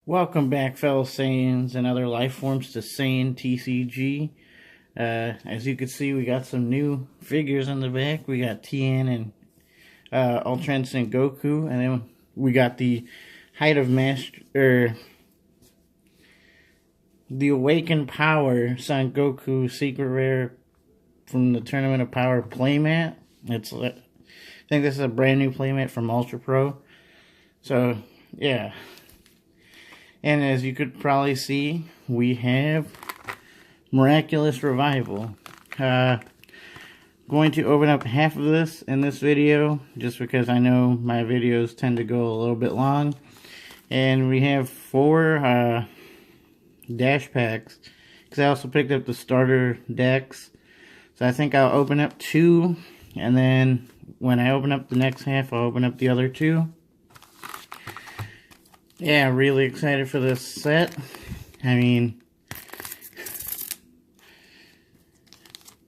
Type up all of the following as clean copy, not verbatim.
Welcome back, fellow Saiyans and other life forms, to Saiyan TCG. As you can see, we got some new figures in the back. We got Tien and Ultra Son Goku, and then we got the Height of Master, the Awakened Power Son Goku Secret Rare from the Tournament of Power playmat. I think this is a brand new playmat from Ultra Pro. So yeah. And as you could probably see, we have Miraculous Revival. Going to open up half of this in this video, just because I know my videos tend to go a little bit long. And we have 4 dash packs, because I also picked up the starter decks. So I think I'll open up 2, and then when I open up the next half, I'll open up the other 2. Yeah, really excited for this set. I mean,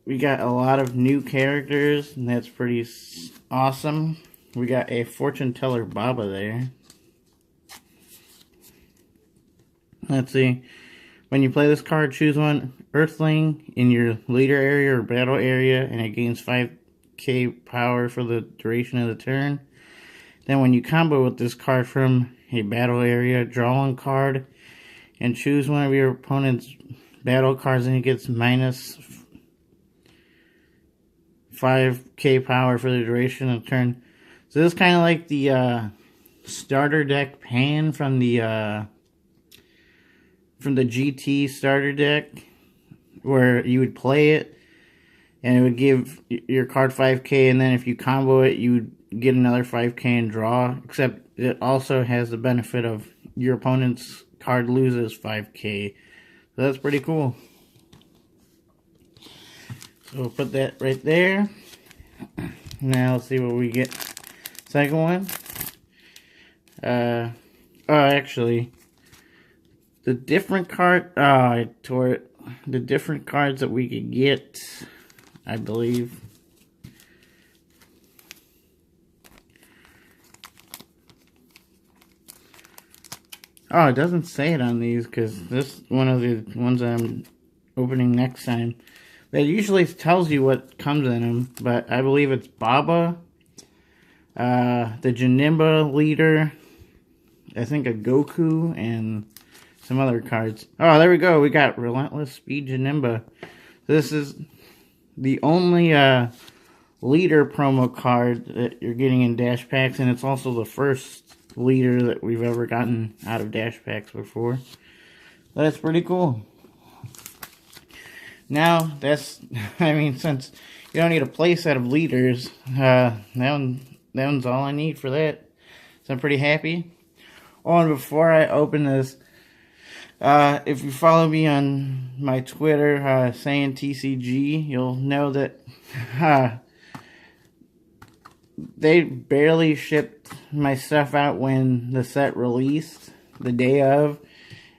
we got a lot of new characters, and that's pretty awesome. We got a Fortune Teller Baba there. Let's see. When you play this card, choose one Earthling in your leader area or battle area, and it gains 5k power for the duration of the turn. Then when you combo with this card from a battle area, draw one card and choose one of your opponent's battle cards, and it gets minus 5k power for the duration of the turn. So this is kind of like the starter deck Pan from the GT starter deck, where you would play it and it would give your card 5k, and then if you combo it, you would get another 5k and draw, except it also has the benefit of your opponent's card loses 5k. So that's pretty cool. So we'll put that right there. Now let's see what we get. Second one. Actually, the different card. I tore it. The different cards that we could get, I believe. Oh, it doesn't say it on these, because this is one of the ones I'm opening next time. But it usually tells you what comes in them, but I believe it's Baba, the Janemba leader, I think a Goku, and some other cards. Oh, there we go. We got Relentless Speed Janemba. This is the only leader promo card that you're getting in Dash Packs, and it's also the first leader that we've ever gotten out of Dash Packs before. That's pretty cool. Now, since you don't need a playset of leaders, that one's all I need for that. So I'm pretty happy. Oh, and before I open this, if you follow me on my Twitter, Saiyan TCG, you'll know that they barely shipped my stuff out when the set released, the day of,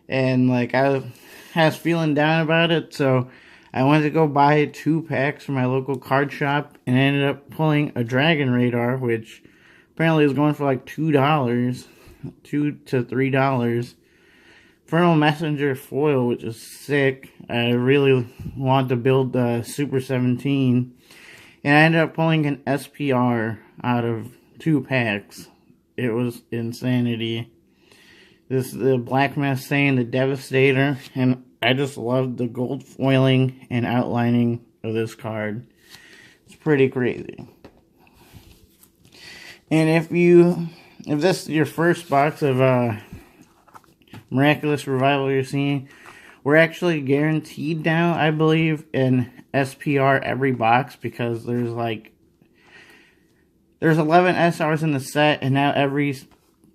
and I was feeling down about it, so I went to go buy 2 packs from my local card shop, and I ended up pulling a Dragon Radar, which apparently is going for like $2, $2 to $3. Infernal Messenger foil, which is sick. I really want to build the Super 17, and I ended up pulling an SPR out of 2 packs. It was insanity. This is the Black Mask Saiyan, the Devastator, and I just love the gold foiling and outlining of this card. It's pretty crazy. And if this is your first box of Miraculous Revival you're seeing, we're actually guaranteed now, I believe, an SPR every box, because there's 11 SRs in the set, and now every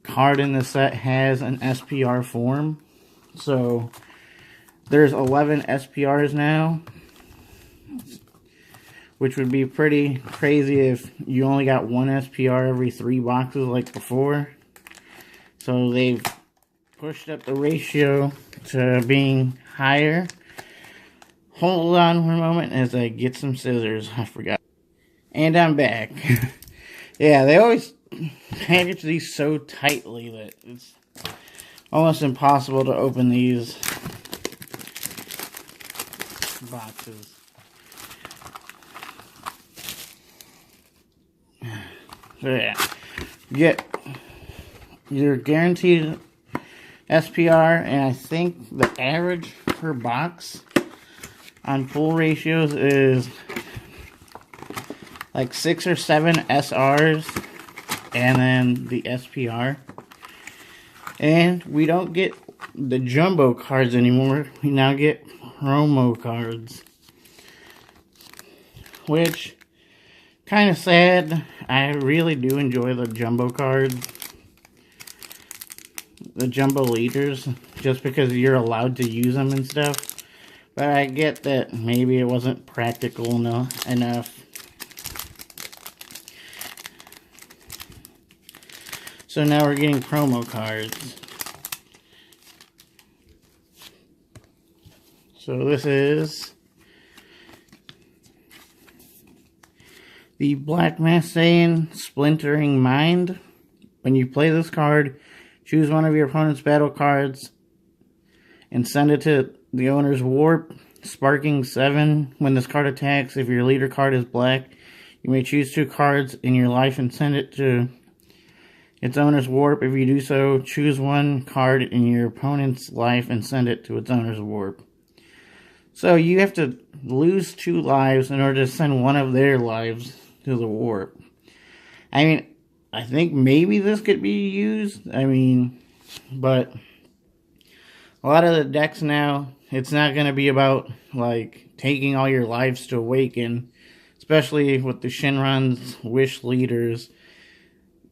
card in the set has an SPR form. So there's 11 SPRs now, which would be pretty crazy if you only got 1 SPR every 3 boxes like before. So they've pushed up the ratio to being higher. Hold on for a moment as I get some scissors. I forgot. And I'm back. Yeah, they always package these so tightly that it's almost impossible to open these boxes. So yeah, you're guaranteed SPR, and I think the average per box on full ratios is like 6 or 7 SRs and then the SPR. And we don't get the jumbo cards anymore. We now get promo cards, which kind of sad. I really do enjoy the jumbo cards, the jumbo leaders, just because you're allowed to use them and stuff. But I get that maybe it wasn't practical enough. So now we're getting promo cards. So this is the Black Masked Saiyan Splintering Mind. When you play this card, choose one of your opponent's battle cards and send it to the owner's warp, sparking 7. When this card attacks, if your leader card is black, you may choose 2 cards in your life and send it to its owner's warp. If you do so, choose 1 card in your opponent's life and send it to its owner's warp. So you have to lose 2 lives in order to send one of their lives to the warp. I mean, I think maybe this could be used. I mean, but a lot of the decks now, it's not going to be about, like, taking all your lives to awaken. Especially with the Shinran's Wish leaders.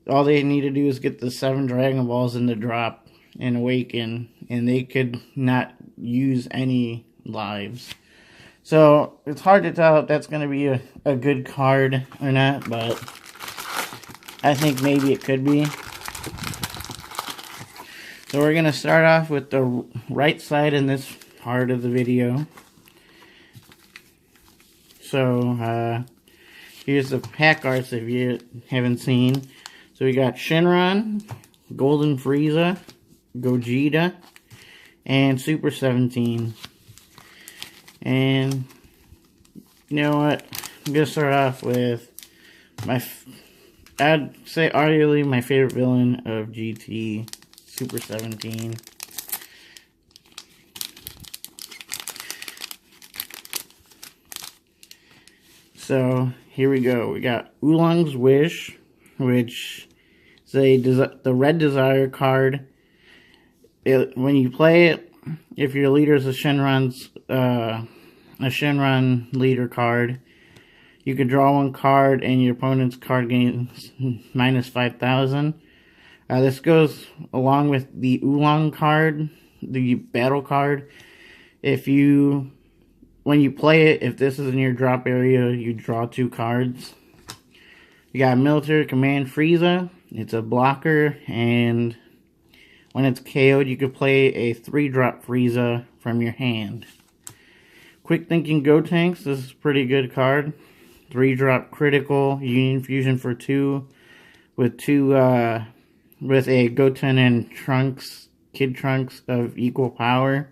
All they need to do is get the 7 Dragon Balls in the drop and awaken. And they could not use any lives. So, it's hard to tell if that's going to be a good card or not. But I think maybe it could be. So we're going to start off with the right side in this part of the video. So, here's the pack arts if you haven't seen. So we got Shinran, Golden Frieza, Gogeta, and Super 17. And, you know what? I'm going to start off with I'd say arguably my favorite villain of GT, Super 17. So, here we go. We got Oolong's Wish, which is the Red Desire card. When you play it, if your leader is a Shinran leader card, you can draw 1 card and your opponent's card gains minus 5,000. This goes along with the Oolong card, the battle card. When you play it, if this is in your drop area, you draw 2 cards. You got Military Command Frieza. It's a blocker, and when it's KO'd, you can play a 3-drop Frieza from your hand. Quick Thinking Gotenks. This is a pretty good card. 3-drop critical Union Fusion for 2 with a Goten and Kid Trunks of equal power.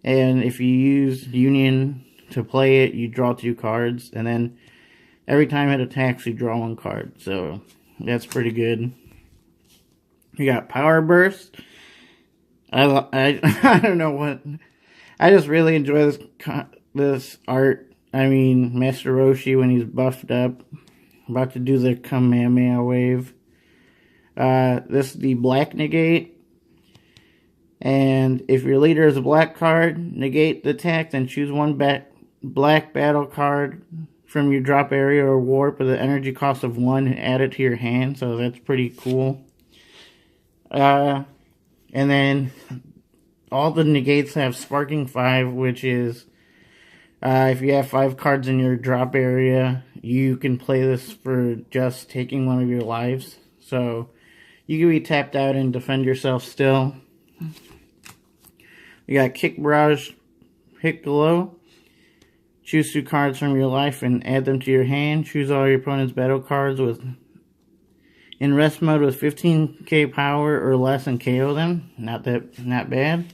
And if you use Union to play it, you draw 2 cards, and then every time it attacks, you draw 1 card. So that's pretty good. You got Power Burst. I don't know what. I just really enjoy this art. I mean, Master Roshi when he's buffed up, about to do the Kamehameha wave. This is the Black Negate. And if your leader is a black card, negate the attack, then choose 1 black battle card from your drop area or warp with an energy cost of 1 and add it to your hand. So that's pretty cool. And then all the negates have Sparking 5, which is if you have 5 cards in your drop area, you can play this for just taking 1 of your lives. So you can be tapped out and defend yourself still. You got Kick Barrage Piccolo. Choose 2 cards from your life and add them to your hand. Choose all your opponent's battle cards with in rest mode with 15k power or less and KO them. Not bad.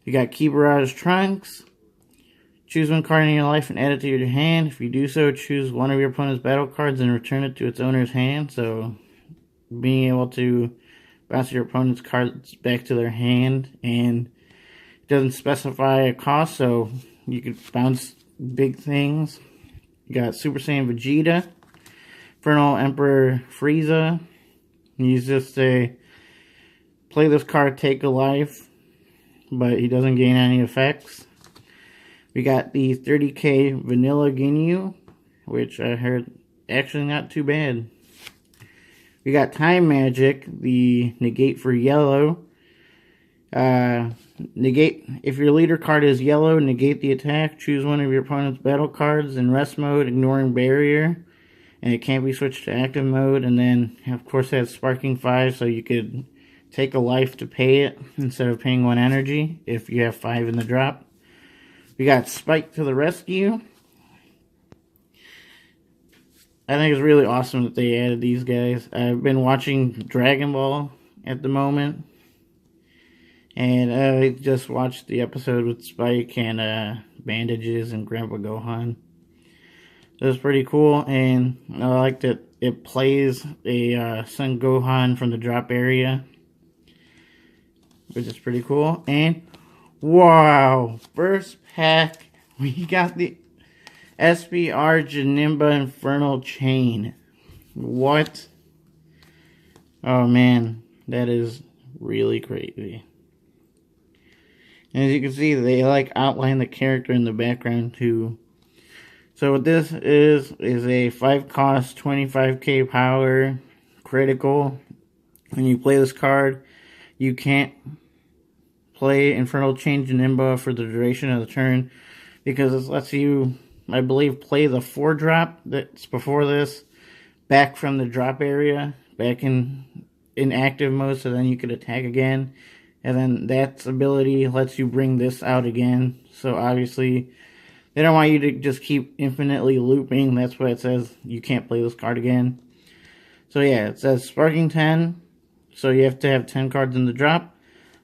You got Key Barrage Trunks. Choose one card in your life and add it to your hand. If you do so, choose one of your opponent's battle cards and return it to its owner's hand. So, being able to bounce your opponent's cards back to their hand, and it doesn't specify a cost, so you could bounce big things. You got Super Saiyan Vegeta, Infernal Emperor Frieza. He's just a play this card, take a life, but he doesn't gain any effects. We got the 30k Vanilla Ginyu, which I heard actually not too bad. We got Time Magic, the negate for yellow. Negate, if your leader card is yellow, negate the attack. Choose one of your opponent's battle cards in rest mode, ignoring barrier. And it can't be switched to active mode. And then, of course, it has Sparking 5, so you could take a life to pay it instead of paying 1 energy if you have 5 in the drop. We got Spike to the rescue. I think it's really awesome that they added these guys. I've been watching Dragon Ball at the moment. And I just watched the episode with Spike and Bandages and Grandpa Gohan. It was pretty cool. And I like that it plays a Son Gohan from the drop area, which is pretty cool. And wow, first pack, we got the SBR Janemba Infernal Chain. What? Oh man, that is really crazy. And as you can see, they like outline the character in the background too. So what this is a 5 cost, 25k power, critical. When you play this card, you can't play Infernal Chain Janemba for the duration of the turn, because it lets you, I believe, play the 4-drop that's before this back from the drop area, back in active mode, so then you could attack again. And then that ability lets you bring this out again. So obviously, they don't want you to just keep infinitely looping. That's why it says you can't play this card again. So yeah, it says Sparking 10. So you have to have 10 cards in the drop.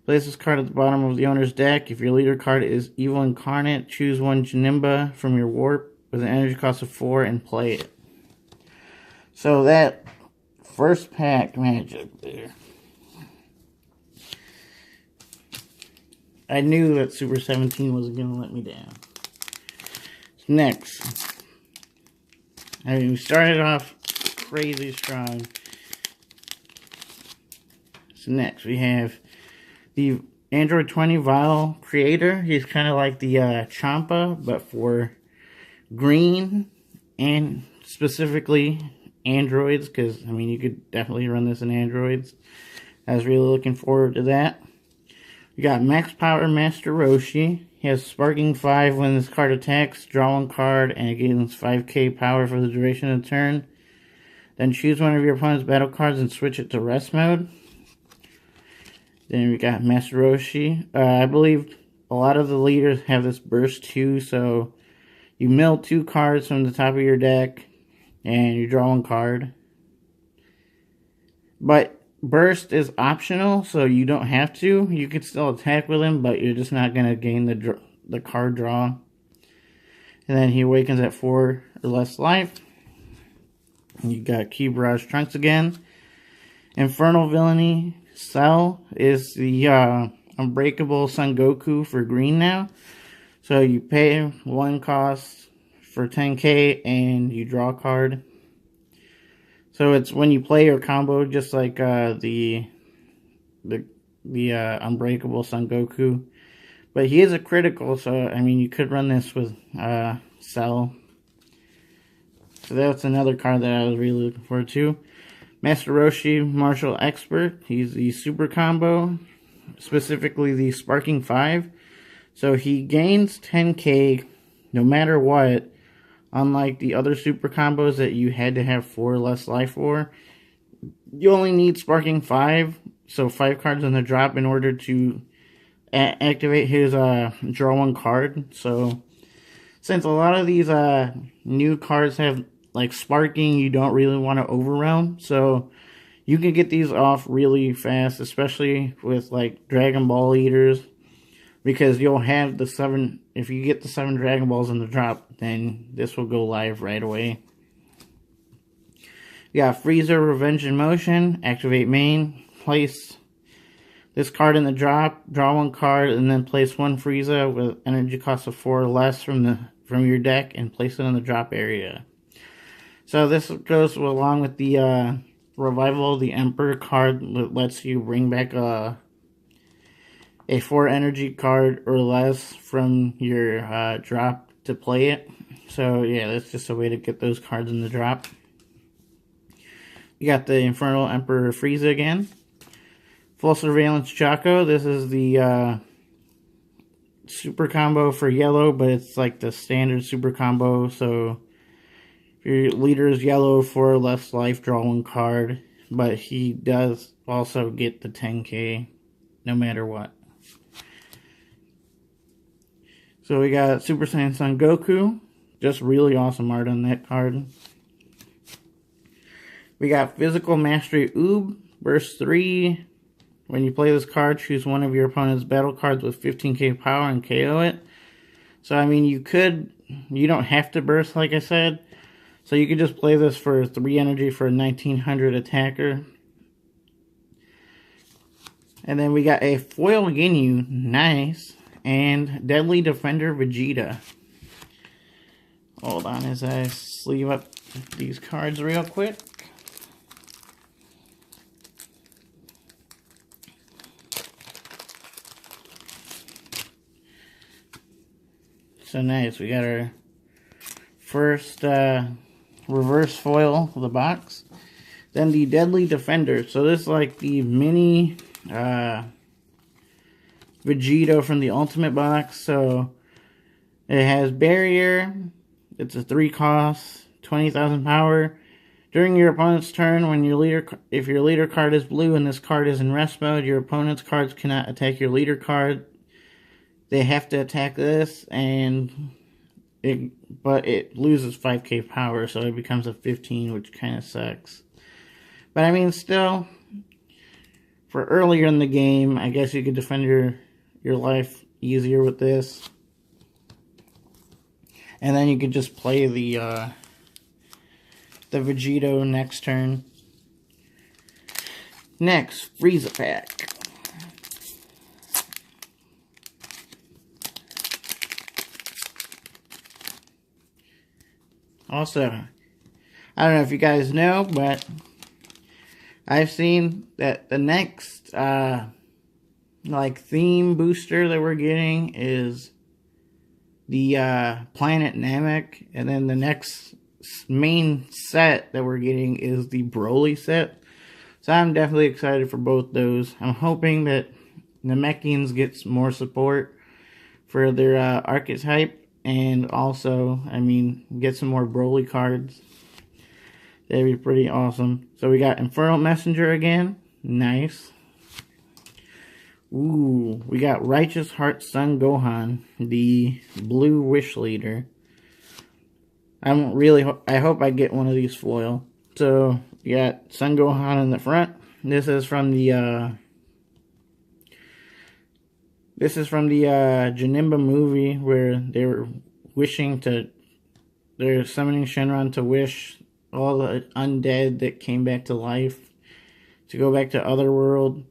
Place this card at the bottom of the owner's deck. If your leader card is Evil Incarnate, choose one Janemba from your warp with an energy cost of 4 and play it. So that first pack magic there. I knew that Super 17 wasn't going to let me down. Next. I mean, we started off crazy strong. So next we have the Android 20 Vial Creator. He's kind of like the Champa, but for green and specifically androids, because I mean you could definitely run this in androids. I was really looking forward to that. We got Max Power Master Roshi. He has Sparking 5 when this card attacks. Draw one card and it gains 5k power for the duration of the turn. Then choose one of your opponent's battle cards and switch it to rest mode. Then we got Master Roshi. I believe a lot of the leaders have this burst too, so you mill 2 cards from the top of your deck and you draw one card. But burst is optional, so you don't have to. You can still attack with him, but you're just not going to gain the card draw. And then he awakens at 4 or less life. And you got Key Barrage Trunks again. Infernal Villainy Cell is the Unbreakable Son Goku for green now. So you pay 1 cost for 10k and you draw a card. So it's when you play your combo, just like the Unbreakable Son Goku. But he is a critical, so I mean you could run this with Cell. So that's another card that I was really looking forward to. Master Roshi, Martial Expert. He's the super combo, specifically the Sparking 5. So he gains 10k no matter what. Unlike the other super combos that you had to have 4 or less life for, you only need Sparking 5, so 5 cards in the drop in order to activate his draw one card. So since a lot of these new cards have like sparking, you don't really want to overwhelm. So you can get these off really fast, especially with like Dragon Ball eaters, because you'll have the 7, if you get the 7 Dragon Balls in the drop, then this will go live right away. You got Frieza Revenge in Motion, activate main, place this card in the drop, draw 1 card, and then place 1 Frieza with energy cost of 4 or less from your deck and place it in the drop area. So this goes along with the Revival of the Emperor card that lets you bring back a 4 energy card or less from your drop to play it. So yeah, that's just a way to get those cards in the drop. You got the Infernal Emperor Frieza again. Full Surveillance Chaco. This is the super combo for yellow, but it's like the standard super combo. So if your leader is yellow, 4 or less life, draw 1 card. But he does also get the 10k no matter what. So we got Super Saiyan Son Goku. Just really awesome art on that card. We got Physical Mastery Oob, Burst 3. When you play this card, choose one of your opponent's battle cards with 15k power and KO it. So, I mean, you don't have to burst, like I said. So you could just play this for 3 energy for a 1900 attacker. And then we got a Foil Ginyu, nice, and Deadly Defender Vegeta. Hold on as I sleeve up these cards real quick. So nice, we got our first reverse foil of the box. Then the Deadly Defender. So this is like the mini Vegito from the Ultimate box. So it has Barrier. It's a 3 cost, 20,000 power. During your opponent's turn, when if your leader card is blue and this card is in rest mode, your opponent's cards cannot attack your leader card. They have to attack this, but it loses 5k power, so it becomes a 15, which kind of sucks. But I mean, still, for earlier in the game, I guess you could defend your life easier with this. And then you could just play the Vegito next turn. Next, Frieza pack. Also, I don't know if you guys know, but I've seen that the next like theme booster that we're getting is the Planet Namek, and then the next main set that we're getting is the Broly set. So I'm definitely excited for both those. I'm hoping that Namekians gets more support for their archetype. And also, I mean, get some more Broly cards. That'd be pretty awesome. So we got Infernal Messenger again. Nice. Ooh, we got Righteous Heart Son Gohan, the blue wish leader. I hope I get one of these foil. So, we got Son Gohan in the front. This is from the Janemba movie where they were they're summoning Shenron to wish all the undead that came back to life to go back to Otherworld.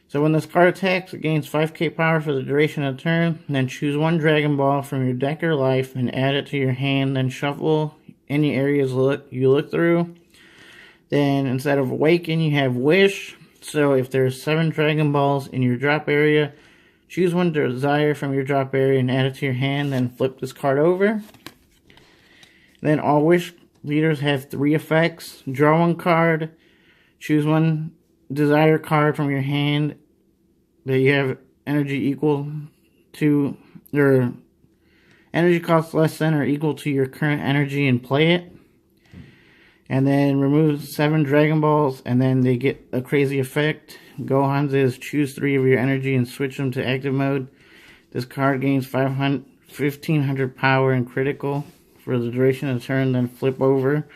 So when this card attacks, it gains 5k power for the duration of the turn. Then choose 1 Dragon Ball from your deck or life and add it to your hand. Then shuffle any areas you look through. Then instead of Awaken, you have Wish. So if there's 7 Dragon Balls in your drop area, choose 1 Desire from your drop area and add it to your hand. Then flip this card over. Then all Wish leaders have 3 effects. Draw 1 card. Choose 1 Desire card from your hand that you have energy equal to, or energy cost less than or equal to your current energy, and play it. And then remove 7 Dragon Balls, and then they get a crazy effect. Gohan's is choose 3 of your energy and switch them to active mode. This card gains 1500 power and critical for the duration of the turn, then flip over.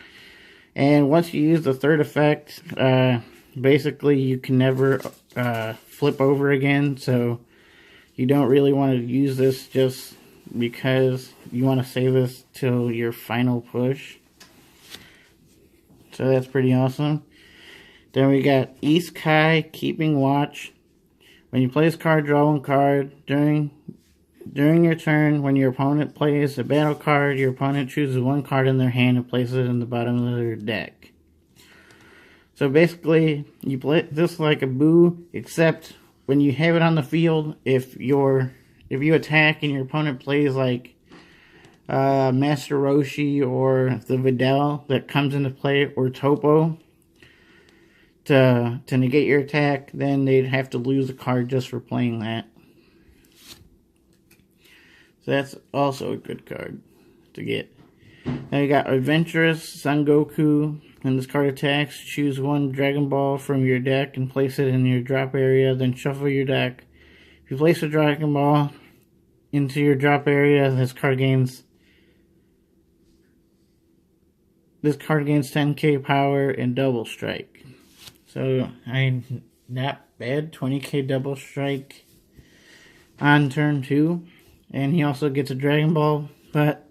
And once you use the third effect, basically you can never flip over again, so you don't really want to use this just because you want to save this till your final push. So that's pretty awesome. Then we got East Kai, Keeping Watch. When you play this card, draw one card. During your turn, when your opponent plays a battle card, your opponent chooses one card in their hand and places it in the bottom of their deck. So basically, you play this like a Boo, except when you have it on the field, if you attack and your opponent plays like Master Roshi or the Videl that comes into play, or Topo, to negate your attack, then they'd have to lose a card just for playing that. So that's also a good card to get. Now you got Adventurous Son Goku. When this card attacks, choose one Dragon Ball from your deck and place it in your drop area, then shuffle your deck. If you place a Dragon Ball into your drop area, this card gains 10k power and double strike. So, not bad. 20k double strike on turn 2. And he also gets a Dragon Ball, but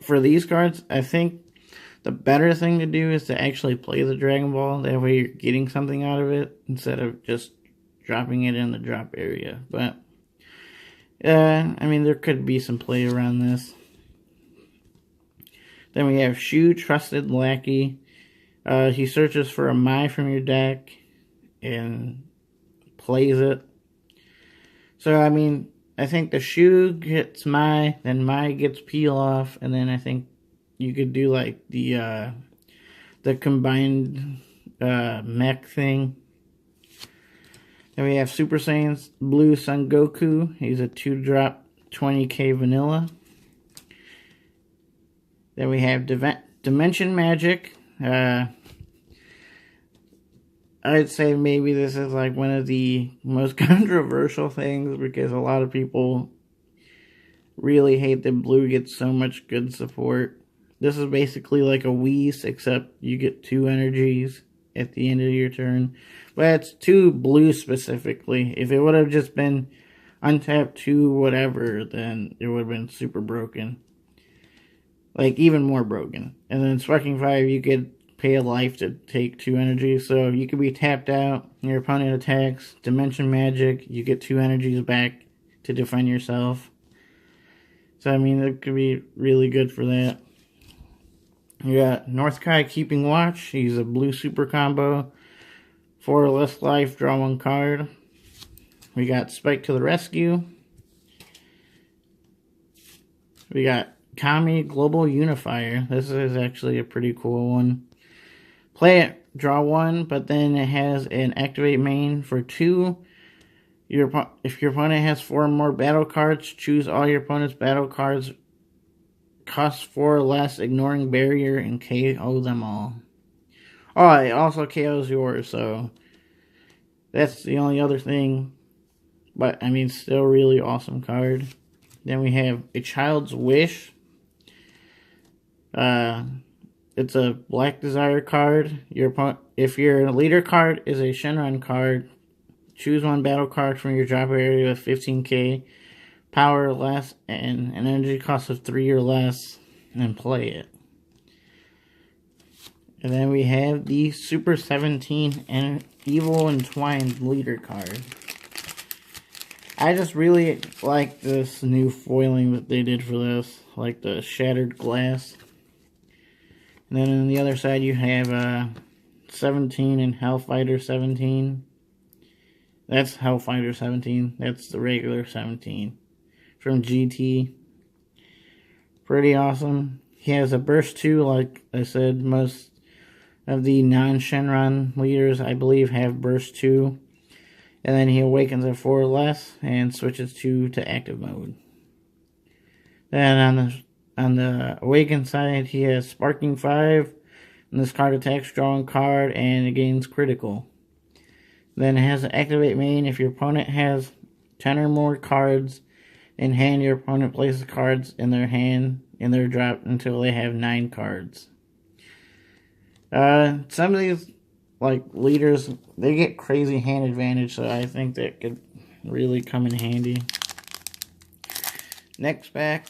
for these cards, I think the better thing to do is to actually play the Dragon Ball. That way you're getting something out of it instead of just dropping it in the drop area. But, I mean, there could be some play around this. Then we have Shu, Trusted Lackey. He searches for a Mai from your deck and plays it. So, I mean, I think the Shu gets Mai, then Mai gets Peel Off, and then I think you could do like the combined mech thing. Then we have Super Saiyans Blue Son Goku. He's a 2-drop 20k vanilla. Then we have Dimension Magic. I'd say maybe this is like one of the most controversial things because a lot of people really hate that blue gets so much good support. This is basically like a Whis, except you get 2 energies at the end of your turn. But it's 2 blue specifically. If it would have just been untap 2 whatever, then it would have been super broken. Like, even more broken. And then Sparking 5, you could pay a life to take 2 energies. So you could be tapped out, your opponent attacks, Dimension Magic, you get 2 energies back to defend yourself. So, I mean, it could be really good for that. You got North Kai, Keeping Watch. He's a blue super combo. 4 or less life, draw 1 card. We got Spike to the Rescue. We got Kami, Global Unifier. This is actually a pretty cool one. Play it, draw 1, but then it has an activate main for 2. If your opponent has 4 or more battle cards, choose all your opponent's battle cards. Cost 4 or less, ignoring barrier, and KO them all. Oh, it also KOs yours, so that's the only other thing. But, I mean, still really awesome card. Then we have A Child's Wish. It's a Black Desire card. If your leader card is a Shenron card, choose 1 battle card from your drop area with 15k power or less and an energy cost of 3 or less, and play it. And then we have the Super 17 and Evil Entwined leader card. I just really like this new foiling that they did for this, like the shattered glass. And then on the other side you have 17 and Hellfighter 17. That's Hellfighter 17. That's the regular 17 from GT. Pretty awesome. He has a burst 2, like I said. Most of the non-Shenron leaders, I believe, have burst 2. And then he awakens at 4 or less and switches to active mode. Then on the awakened side, he has Sparking 5. And this card attacks, draw 1 card, and it gains critical. Then it has an activate main. If your opponent has 10 or more cards In hand, your opponent places cards in their hand in their drop until they have 9 cards. Some of these, like, leaders, they get crazy hand advantage, so I think that could really come in handy. Next pack.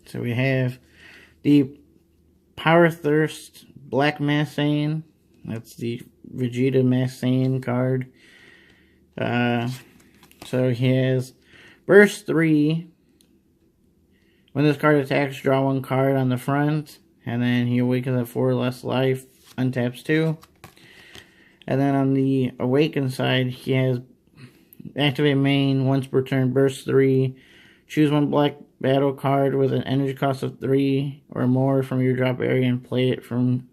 So we have the Power Thirst Black Mass Saiyan. That's the Vegeta Mass Saiyan card. So he has Burst 3. When this card attacks, draw 1 card on the front. And then he awakens at 4 less life, untaps 2. And then on the Awaken side, he has activate main once per turn, Burst 3. Choose 1 black battle card with an energy cost of 3 or more from your drop area and play it from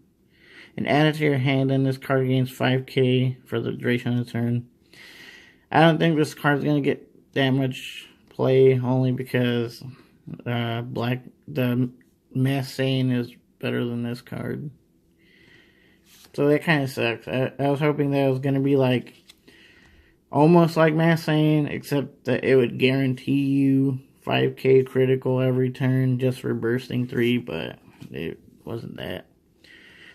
and add it to your hand. And this card gains 5k for the duration of the turn. I don't think this card's going to get that much play, only because the Mass Saiyan is better than this card. So that kind of sucks. I was hoping that it was going to be like almost like Mass Saiyan, except that it would guarantee you 5k critical every turn just for bursting 3, but it wasn't that.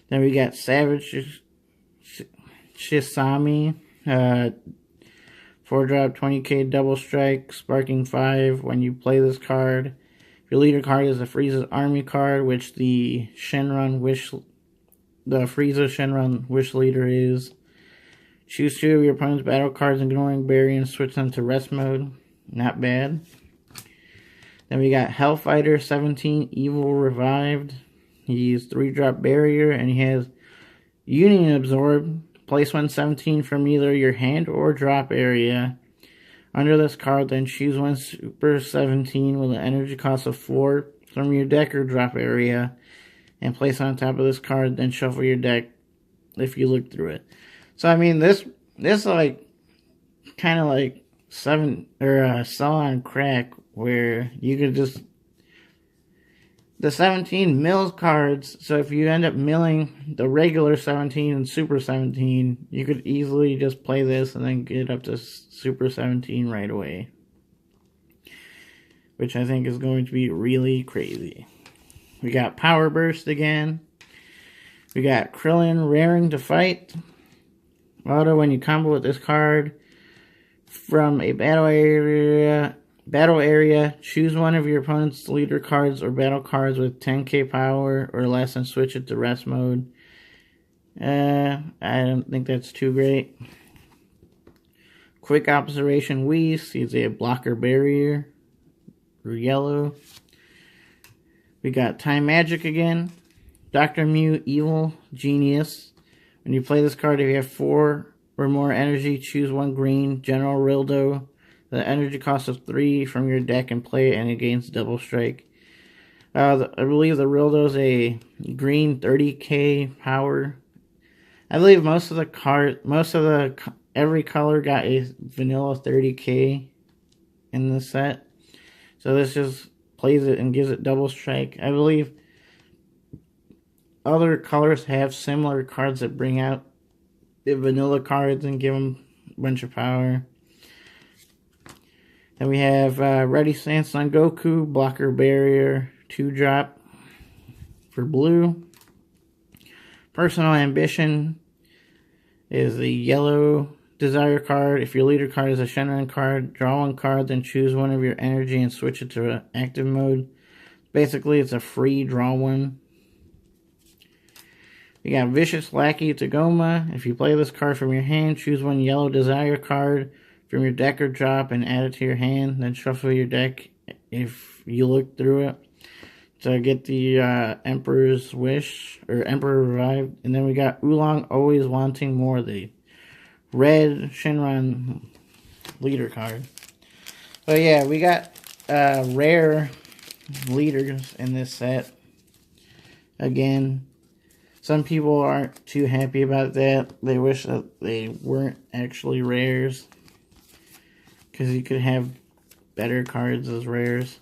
Then we got Savage Shisami, 4-drop 20k double strike, sparking 5. When you play this card, your leader card is a Frieza's Army card, which the Frieza Shenron Wish Leader is. Choose 2 of your opponent's battle cards, ignoring Barry, and switch them to rest mode. Not bad. Then we got Hellfighter 17 Evil Revived. He's 3-drop barrier, and he has Union Absorb. Place 117 from either your hand or drop area under this card, then choose 1 Super 17 with an energy cost of 4 from your deck or drop area, and place on top of this card, then shuffle your deck if you look through it. So I mean, this like kind of like Cell on Crack, where you could just the 17 mills cards. So if you end up milling the regular 17 and Super 17, you could easily just play this and then get up to Super 17 right away, which I think is going to be really crazy. We got Power Burst again. We got Krillin Raring to Fight. Auto, when you combo with this card from a battle area, choose 1 of your opponent's leader cards or battle cards with 10k power or less and switch it to rest mode. I don't think that's too great. Quick Observation Whis. He's a blocker barrier. Yellow. We got Time Magic again. Dr. Mew Evil Genius. When you play this card, if you have 4 or more energy, choose 1 green General Rildo. The energy cost of 3 from your deck and play it, and it gains double strike. I believe the Rildo's a green 30k power. I believe every color got a vanilla 30k in this set. So this just plays it and gives it double strike. I believe other colors have similar cards that bring out the vanilla cards and give them a bunch of power. Then we have Ready Stance Son Goku, blocker barrier, 2-drop for blue. Personal Ambition is the yellow desire card. If your leader card is a Shenron card, draw 1 card, then choose 1 of your energy and switch it to active mode. Basically, it's a free draw 1. We got Vicious Lackey Tagoma. If you play this card from your hand, choose 1 yellow desire card from your deck or drop and add it to your hand. Then shuffle your deck if you look through it to get the Emperor's Wish or Emperor Revived. And then we got Oolong Always Wanting More, the red Shenron leader card. So yeah, we got rare leaders in this set. Again, some people aren't too happy about that. They wish that they weren't actually rares, because you could have better cards as rares.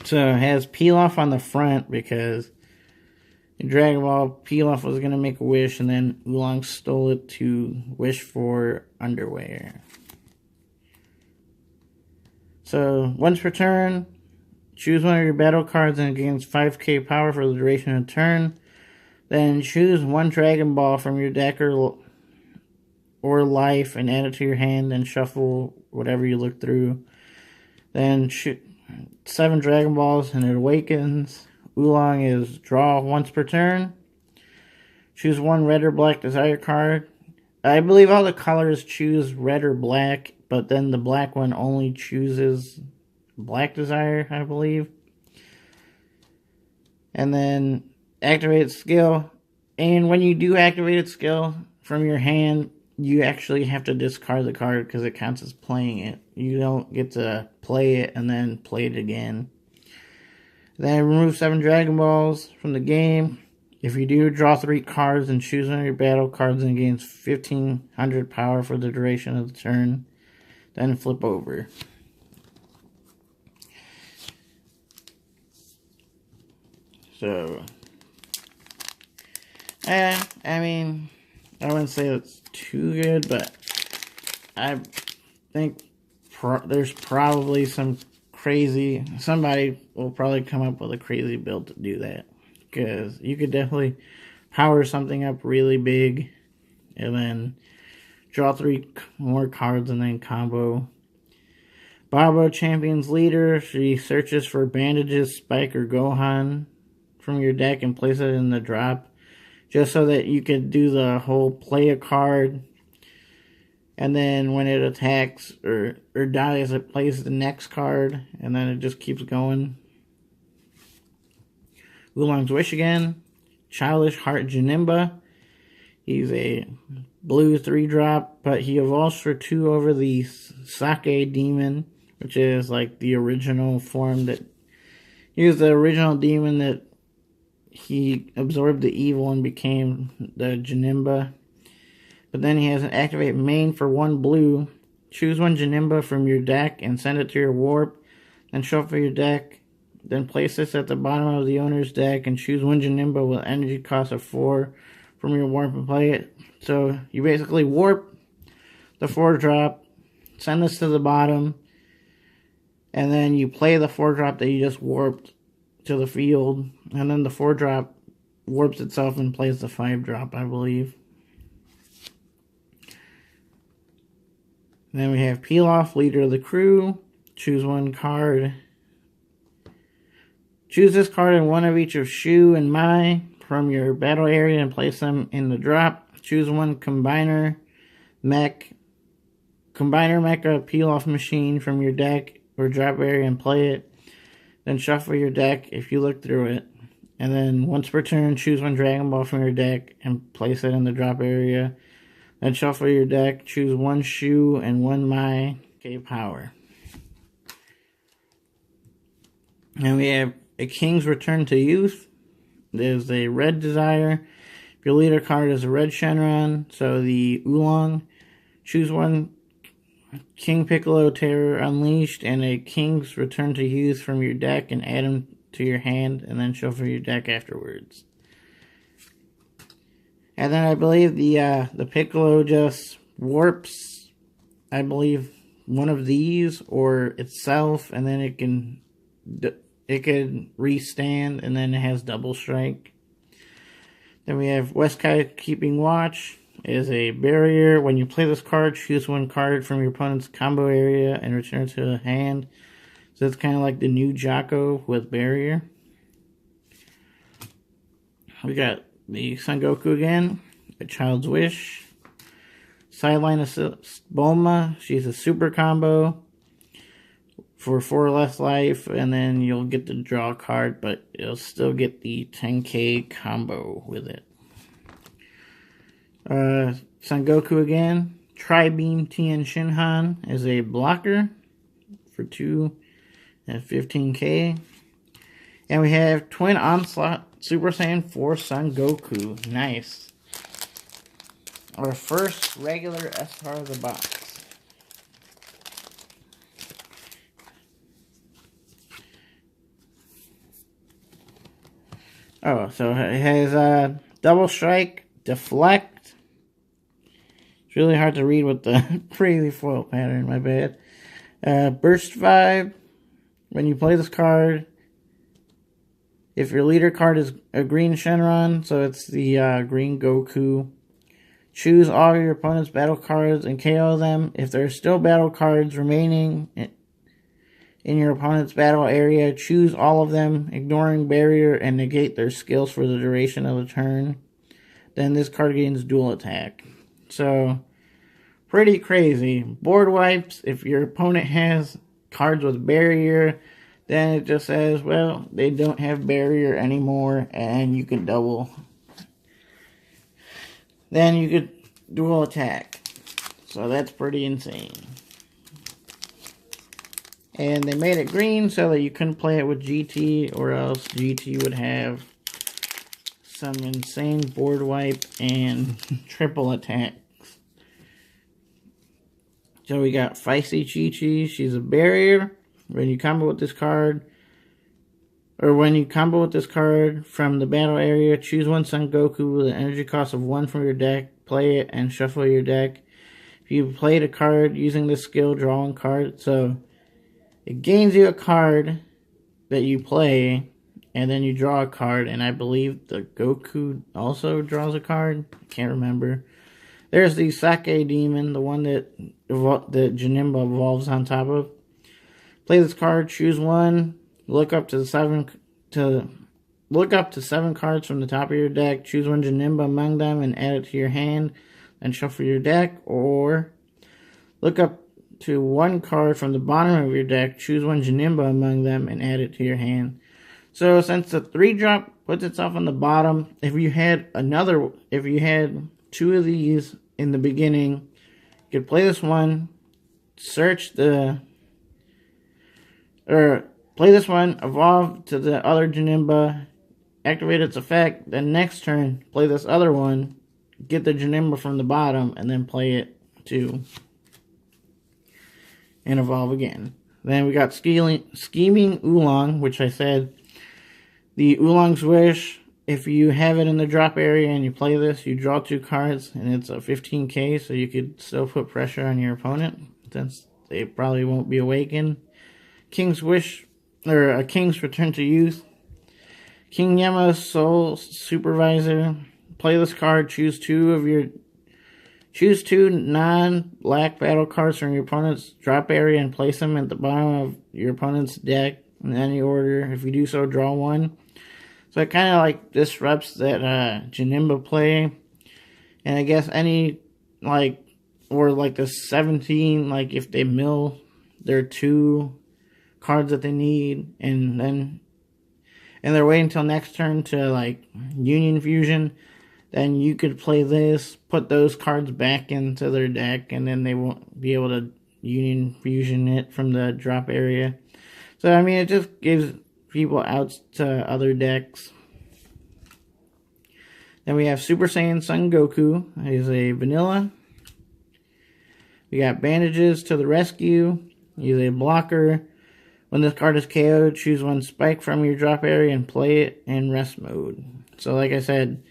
So it has peel off on the front because Dragon Ball, Pilaf was going to make a wish, and then Oolong stole it to wish for underwear. So, once per turn, choose one of your battle cards and it gains 5k power for the duration of the turn. Then choose one Dragon Ball from your deck or life and add it to your hand and shuffle whatever you look through. Then shoot 7 Dragon Balls and it awakens. Oolong is draw once per turn. Choose one red or black desire card. I believe all the colors choose red or black, but then the black one only chooses black desire, I believe. And then activate skill. And when you do activate its skill from your hand, you actually have to discard the card because it counts as playing it. You don't get to play it and then play it again. Then remove 7 Dragon Balls from the game. If you do, draw 3 cards and choose one of your battle cards and it gains 1500 power for the duration of the turn. Then flip over. So, I mean, I wouldn't say it's too good, but I think there's probably somebody will probably come up with a crazy build to do that. Because you could definitely power something up really big and then draw 3 more cards and then combo. Babo, Champion's Leader. She searches for Bandages, Spike, or Gohan from your deck and place it in the drop. Just so that you could do the whole play a card. And then when it attacks or dies, it plays the next card. And then it just keeps going. Oolong's Wish again. Childish Heart Janemba. He's a blue 3-drop, but he evolves for 2 over the Sake Demon, which is like the original form that... He was the original demon that he absorbed the evil and became the Janemba. But then he has an activate main for 1 blue. Choose 1 Janemba from your deck and send it to your warp. Then shuffle your deck. Then place this at the bottom of the owner's deck and choose 1 Janemba with energy cost of 4 from your warp and play it. So you basically warp the 4-drop, send this to the bottom, and then you play the 4-drop that you just warped to the field, and then the 4-drop warps itself and plays the 5-drop, I believe. Then we have Pilaf, Leader of the Crew. Choose 1 card. Choose this card and 1 of each of Shu and Mai from your battle area and place them in the drop. Choose 1 Combiner Mecha Pilaf machine from your deck or drop area and play it. Then shuffle your deck if you look through it. And then once per turn, choose 1 Dragon Ball from your deck and place it in the drop area. Then shuffle your deck, choose 1 Shu and 1 Mai K power. And we have a King's Return to Youth. There's a red desire. If your leader card is a red Shenron, so the Oolong, choose 1 King Piccolo Terror Unleashed and a King's Return to Youth from your deck and add them to your hand and then shuffle your deck afterwards. And then I believe the Piccolo just warps, I believe, one of these or itself, and then it can restand, and then it has double strike. Then we have Westkai Keeping Watch. It is a barrier. When you play this card, choose 1 card from your opponent's combo area and return it to the hand. So it's kind of like the new Jocko with barrier. We got the Son Goku again. A Child's Wish. Sideline Assist Bulma. She's a super combo for 4 less life, and then you'll get to draw a card, but you'll still get the 10k combo with it. Son Goku again. Tri-Beam Tien Shinhan is a blocker for 2 at 15k. And we have Twin Onslaught Super Saiyan 4 Son Goku. Nice. Our first regular SR of the box. Oh, so it has double strike, deflect. It's really hard to read with the crazy foil pattern, my bad. Burst vibe. When you play this card, if your leader card is a green Shenron, so it's the green Goku, choose all your opponent's battle cards and KO them. If there are still battle cards remaining in your opponent's battle area, choose all of them, ignoring barrier, and negate their skills for the duration of the turn. Then this card gains dual attack. So, pretty crazy. Board wipes, if your opponent has cards with barrier, then it just says, well, they don't have barrier anymore, and you can double. Then you could dual attack. So that's pretty insane. And they made it green so that you couldn't play it with GT, or else GT would have some insane board wipe and triple attacks. So we got Feisty Chi-Chi. She's a barrier. When you combo with this card, from the battle area, choose one Son Goku with an energy cost of 1 from your deck, play it, and shuffle your deck. If you played a card using this skill, draw one card. So it gains you a card that you play, and then you draw a card, and I believe the Goku also draws a card. I can't remember. There's the Sake Demon, the one that Janemba evolves on top of. Play this card, choose one, look up to 7 cards from the top of your deck, choose one Janemba among them and add it to your hand, then shuffle your deck, or look up to 1 card from the bottom of your deck, choose one Janemba among them and add it to your hand. So since the 3-drop puts itself on the bottom, if you had 2 of these in the beginning, you could play this one, play this one, evolve to the other Janemba, activate its effect, then next turn, play this other one, get the Janemba from the bottom, and then play it too, and evolve again. Then we got Scheming Oolong, which I said, the Oolong's Wish. If you have it in the drop area and you play this, you draw 2 cards, and it's a 15k, so you could still put pressure on your opponent, since they probably won't be awakened. King's Wish, or a King's Return to Youth. King Yama Soul Supervisor. Play this card, choose 2 non-black battle cards from your opponent's drop area and place them at the bottom of your opponent's deck in any order. If you do so, draw 1. So it kind of like disrupts that Janemba play. And I guess the 17, if they mill their 2 cards that they need, and they're waiting until next turn to Union Fusion, then you could play this, put those cards back into their deck, and then they won't be able to Union Fusion it from the drop area. So I mean, it just gives people outs to other decks. Then we have Super Saiyan Son Goku. He's a vanilla. We got Bandages to the Rescue. He's a blocker. When this card is KO'd, choose 1 Spike from your drop area and play it in rest mode. So like I said,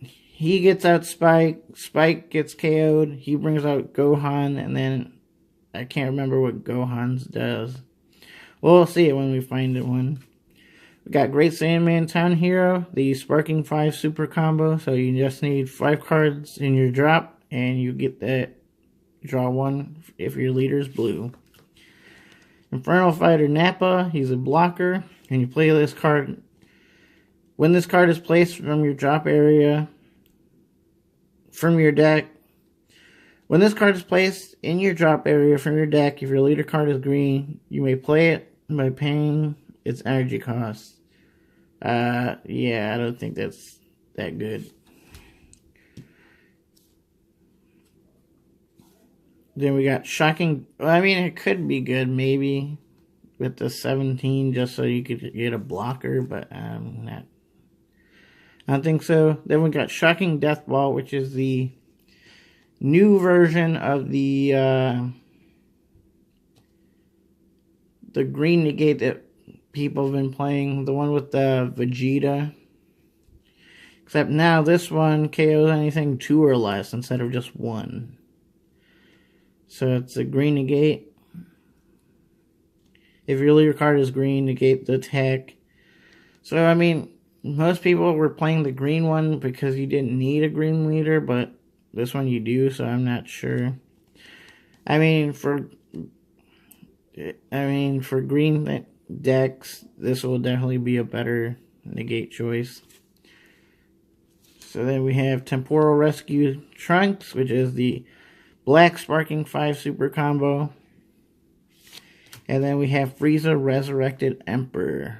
he gets out Spike. Spike gets KO'd. He brings out Gohan, and then I can't remember what Gohan's does. We'll see it when we find it one. We got Great Saiyaman Town Hero, the Sparking 5 super combo. So you just need 5 cards in your drop, and you get that. Draw 1 if your leader's blue. Infernal Fighter Nappa, he's a blocker, and you play this card. When this card is placed from your drop area, from your deck, when this card is placed in your drop area from your deck, if your leader card is green, you may play it by paying its energy costs. Yeah, I don't think that's that good. Then we got Shocking. Well, I mean, it could be good, maybe, with the 17, just so you could get a blocker, but I don't think so. Then we got Shocking Death Ball, which is the new version of the green negate that people have been playing. The one with the Vegeta. Except now this one KOs anything 2 or less instead of just 1. So it's a green negate. If your leader card is green, negate the attack. So, I mean, most people were playing the green one because you didn't need a green leader, but this one you do, so I'm not sure. I mean, for green decks, this will definitely be a better negate choice. So then we have Temporal Rescue Trunks, which is the Black Sparking 5 super combo. And then we have Frieza Resurrected Emperor,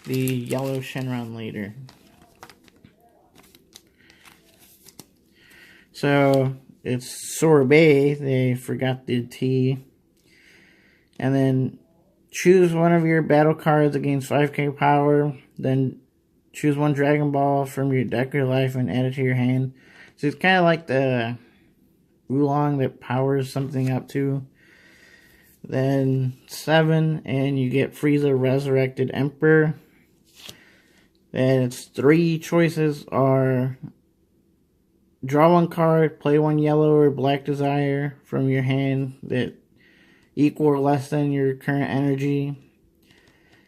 the yellow Shenron leader. So it's sorbet, they forgot the T. And then choose one of your battle cards against 5k power. Then choose one Dragon Ball from your deck or life and add it to your hand. So it's kind of like the Oolong that powers something up too. Then 7, and you get Frieza Resurrected Emperor. Then its 3 choices are draw 1 card, play 1 yellow or black desire from your hand that equal or less than your current energy.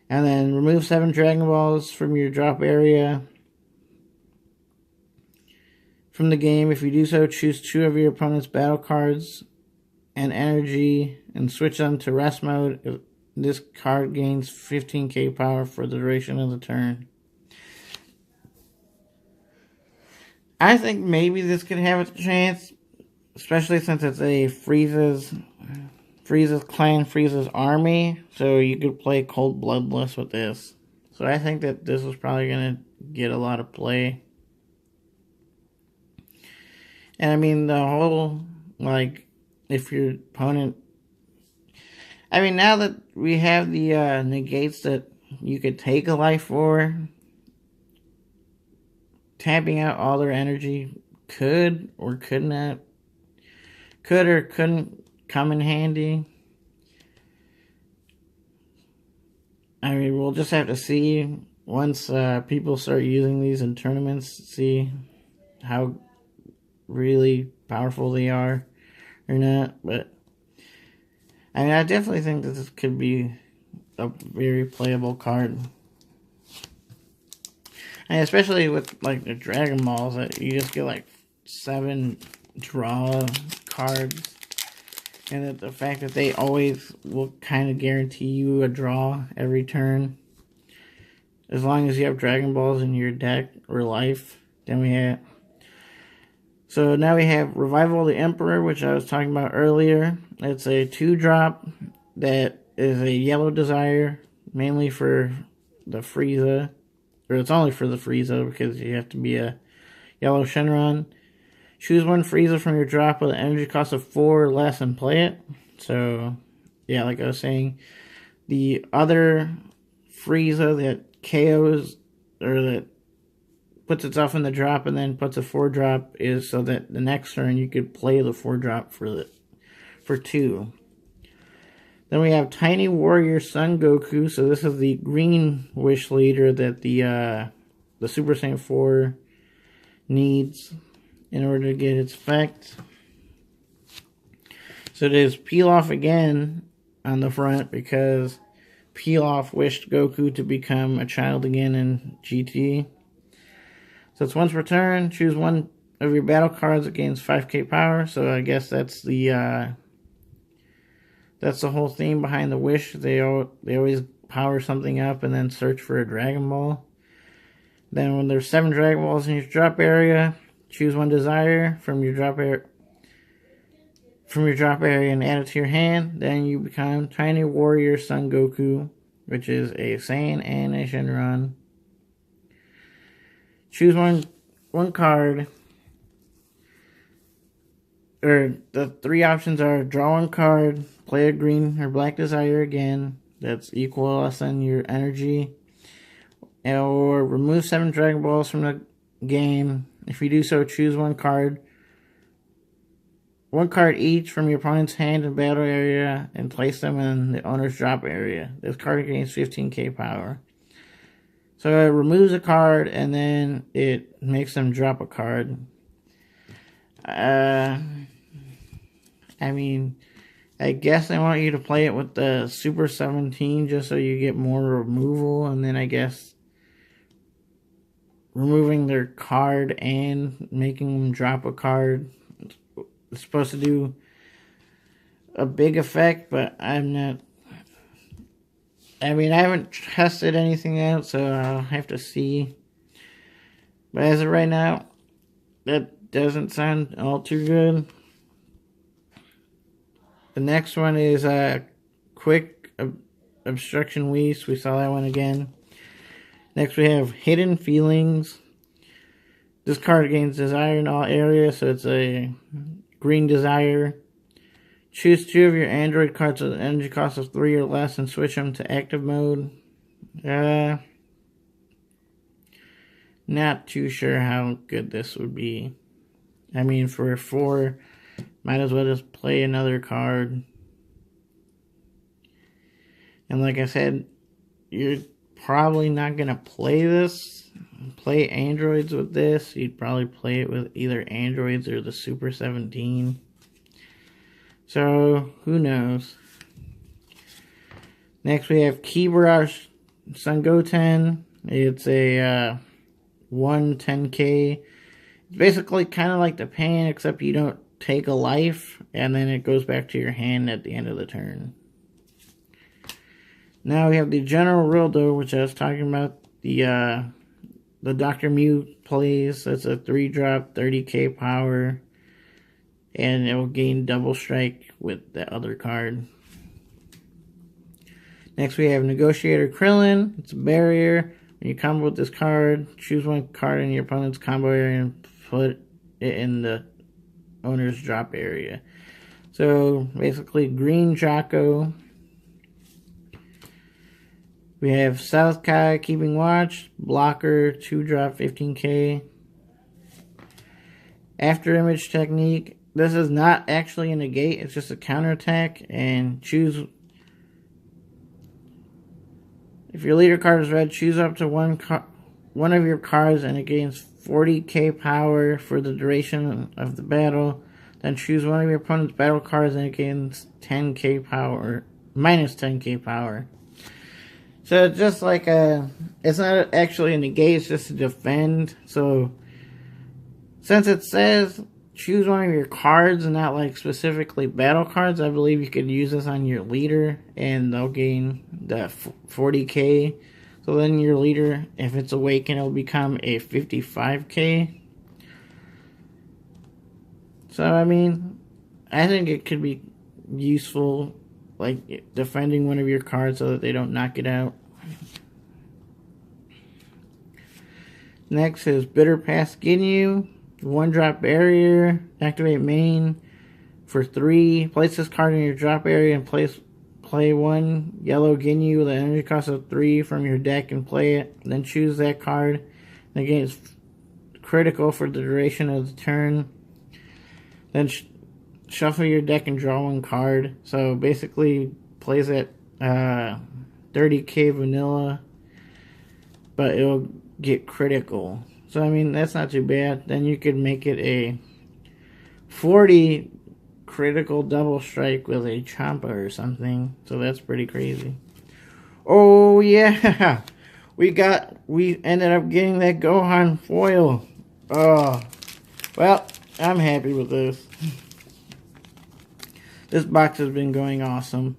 And then remove 7 Dragon Balls from your drop area from the game. If you do so, choose 2 of your opponent's battle cards and energy and switch them to rest mode. If this card gains 15k power for the duration of the turn. I think maybe this could have a chance, especially since it's a Frieza's clan, Frieza's army, so you could play Cold Bloodless with this. So I think that this is probably going to get a lot of play. And I mean, the whole, like, if your opponent... I mean, now that we have the negates that you could take a life for, tapping out all their energy could or couldn't come in handy. I mean, we'll just have to see once people start using these in tournaments, see how really powerful they are or not. But I mean, I definitely think that this could be a very playable card. And especially with, like, the Dragon Balls, that you just get, like, 7 draw cards. And that the fact that they always will kind of guarantee you a draw every turn. As long as you have Dragon Balls in your deck or life. Then we have... So now we have Revival of the Emperor, which I was talking about earlier. It's a 2-drop that is a yellow desire, mainly for the Frieza. Or it's only for the Frieza because you have to be a yellow Shenron. Choose 1 Frieza from your drop with an energy cost of 4 or less and play it. So, yeah, like I was saying, the other Frieza that KOs, or that puts itself in the drop and then puts a 4-drop, is so that the next turn you could play the 4-drop for 2. Then we have Tiny Warrior Son Goku. So this is the green wish leader that the Super Saiyan 4 needs in order to get its effect. So it is Peel Off again on the front because Peel Off wished Goku to become a child again in GT. So it's once per turn, choose 1 of your battle cards against 5k power. So I guess that's the whole theme behind the wish. They always power something up and then search for a Dragon Ball. Then when there's 7 Dragon Balls in your drop area, choose 1 desire from your drop area and add it to your hand. Then you become Tiny Warrior Son Goku, which is a Saiyan and a Shenron. Choose one card. Or the 3 options are draw 1 card, play a green or black desire again that's equal or less than your energy, or remove 7 Dragon Balls from the game. If you do so, choose 1 card one card each from your opponent's hand and battle area and place them in the owner's drop area. This card gains 15k power. So it removes a card and then it makes them drop a card. I mean, I guess I want you to play it with the Super 17 just so you get more removal, and then I guess removing their card and making them drop a card is supposed to do a big effect, but I'm not. I mean, I haven't tested anything out, so I'll have to see. But as of right now, that doesn't sound all too good. The next one is Quick Obstruction Waste. We saw that one again. Next we have Hidden Feelings. This card gains desire in all areas, so it's a green desire. Choose 2 of your Android cards with an energy cost of 3 or less and switch them to active mode. Not too sure how good this would be. I mean, for 4... might as well just play another card. And like I said, you're probably not going to play androids with this. You'd probably play it with either androids or the Super 17. So, who knows. Next we have Adventurous Son Goku. It's a 110k. It's basically kind of like the Pan, except you don't take a life, and then it goes back to your hand at the end of the turn. Now we have the General Rildo, which I was talking about. The Dr. Mew plays. That's a 3-drop, 30k power, and it will gain double strike with the other card. Next we have Negotiator Crillon. It's a barrier. When you combo with this card, choose one card in your opponent's combo area and put it in the owner's drop area. So basically green Jocko. We have South Kai Keeping Watch, blocker, 2-drop, 15k. After image technique. This is not actually a negate, it's just a counterattack, and choose. If your leader card is red, choose up to one of your cards and it gains 40k power for the duration of the battle. Then choose one of your opponent's battle cards and it gains 10k power, minus 10k power. So it's just like it's not actually a negate, it's just a defend. So since it says choose one of your cards and not like specifically battle cards, I believe you could use this on your leader and they'll gain the 40k. So then your leader, if it's awakened, it'll become a 55k. So, I mean, I think it could be useful, like, defending one of your cards so that they don't knock it out. Next is Bitter Pass Ginyu. 1-drop barrier. Activate main for 3. Place this card in your drop area and play 1 yellow Ginyu with an energy cost of 3 from your deck and play it. Then choose that card. And again, it's critical for the duration of the turn. Then shuffle your deck and draw 1 card. So basically, plays at 30k vanilla, but it'll get critical. So I mean, that's not too bad. Then you could make it a 40 critical double strike with a Champa or something. So that's pretty crazy. Oh yeah, we ended up getting that Gohan foil. Oh, well, I'm happy with this. This box has been going awesome.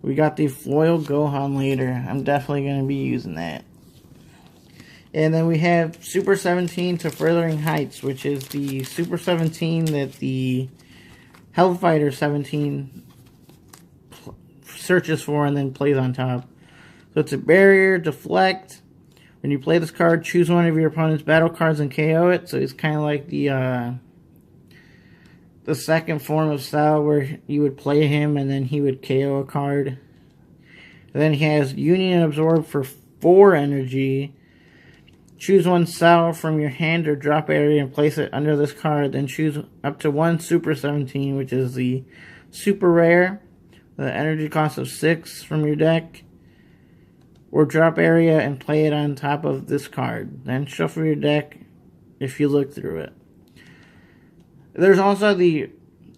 We got the foil Gohan later. I'm definitely going to be using that. And then we have Super 17 to Furthering Heights, which is the Super 17 that the Hellfighter 17 searches for and then plays on top. So it's a barrier, deflect. When you play this card, choose one of your opponent's battle cards and KO it. So it's kind of like the second form of style where you would play him and then he would KO a card. And then he has Union Absorb for 4 energy. Choose one cell from your hand or drop area and place it under this card. Then choose up to one Super 17, which is the super rare. The energy cost of 6 from your deck. Or drop area and play it on top of this card. Then shuffle your deck if you look through it. There's also the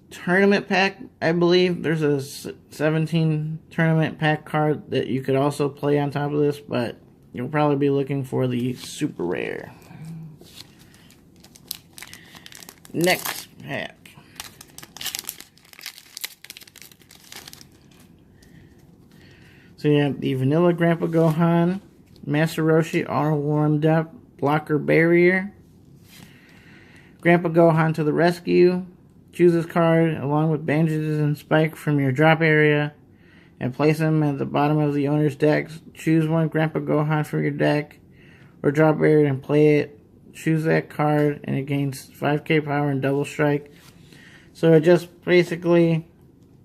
tournament pack, I believe. There's a 17 tournament pack card that you could also play on top of this, but you'll probably be looking for the super rare. Next pack. So you have the Vanilla Grandpa Gohan, Master Roshi, all warmed up, blocker barrier. Grandpa Gohan to the rescue. Choose this card along with bandages and Spike from your drop area and place them at the bottom of the owner's deck. Choose one Grandpa Gohan from your deck or drop area and play it. Choose that card and it gains 5k power and double strike. So it just basically,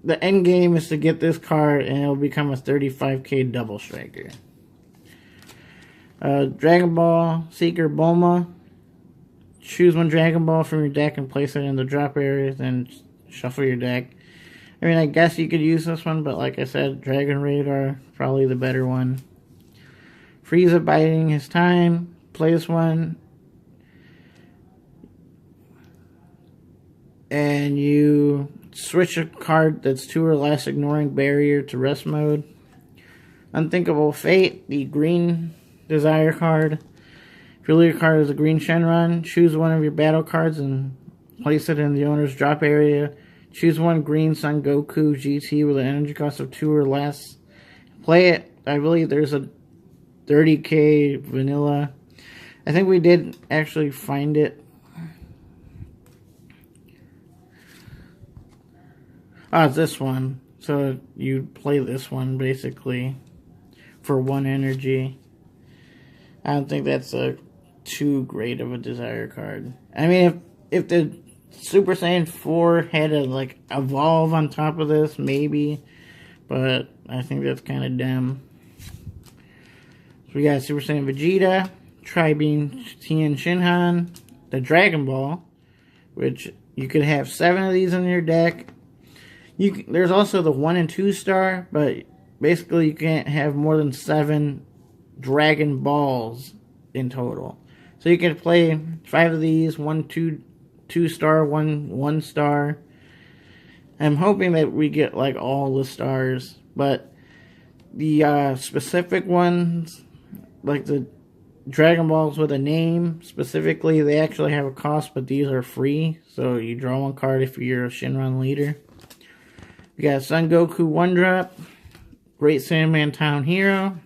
the end game is to get this card and it'll become a 35k double striker. Dragon Ball Seeker Bulma. Choose one Dragon Ball from your deck and place it in the drop area, then shuffle your deck. I mean, I guess you could use this one, but like I said, Dragon Radar, probably the better one. Frieza biding his time. Play this one. And you switch a card that's 2 or less, ignoring barrier to rest mode. Unthinkable Fate, the green Desire card. If your leader card is a green Shenron, choose one of your battle cards and place it in the owner's drop area. Choose one green Son Goku GT with an energy cost of 2 or less. Play it. I believe there's a 30k vanilla. I think we did actually find it. Oh, it's this one. So you play this one basically for 1 energy. I don't think that's too great of a desire card. I mean, if the Super Saiyan 4 had to like evolve on top of this, maybe, but I think that's kind of dumb. So we got Super Saiyan Vegeta, Tri-Beam Tien Shinhan, the Dragon Ball, which you could have 7 of these in your deck. There's also the 1 and 2 star, but basically you can't have more than 7 Dragon Balls in total. So you can play 5 of these, 1 2 star, 1 star. I'm hoping that we get like all the stars, but the specific ones, like the Dragon Balls with a name specifically, they actually have a cost, but these are free. So you draw 1 card if you're a Shinron leader. We got Son Goku 1-drop, Great Sandman Town Hero,